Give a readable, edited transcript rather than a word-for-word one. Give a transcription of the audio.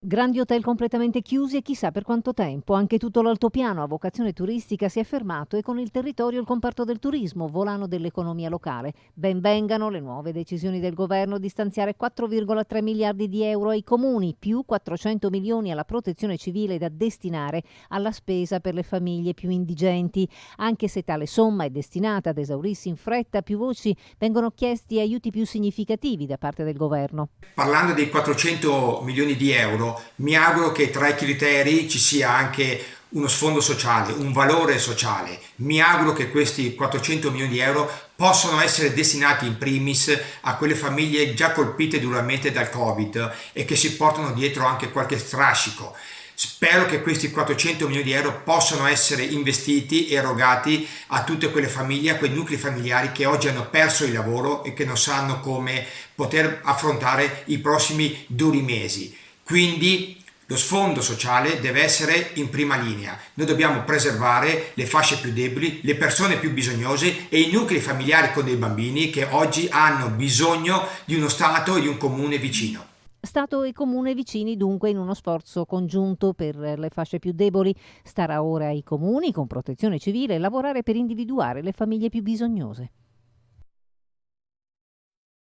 Grandi hotel completamente chiusi e chissà per quanto tempo. Anche tutto l'altopiano a vocazione turistica si è fermato e con il territorio il comparto del turismo, volano dell'economia locale. Ben vengano le nuove decisioni del governo di stanziare 4,3 miliardi di euro ai comuni, più 400 milioni alla protezione civile da destinare alla spesa per le famiglie più indigenti. Anche se tale somma è destinata ad esaurirsi in fretta, più voci vengono chiesti aiuti più significativi da parte del governo. Parlando dei 400 milioni di euro, mi auguro che tra i criteri ci sia anche uno sfondo sociale, un valore sociale. Mi auguro che questi 400 milioni di euro possano essere destinati in primis a quelle famiglie già colpite duramente dal Covid e che si portano dietro anche qualche strascico. Spero che questi 400 milioni di euro possano essere investiti e erogati a tutte quelle famiglie, a quei nuclei familiari che oggi hanno perso il lavoro e che non sanno come poter affrontare i prossimi duri mesi. Quindi lo sfondo sociale deve essere in prima linea. Noi dobbiamo preservare le fasce più deboli, le persone più bisognose e i nuclei familiari con dei bambini che oggi hanno bisogno di uno Stato e di un comune vicino. Stato e comune vicini dunque in uno sforzo congiunto per le fasce più deboli. Starà ora ai comuni, con protezione civile, lavorare per individuare le famiglie più bisognose.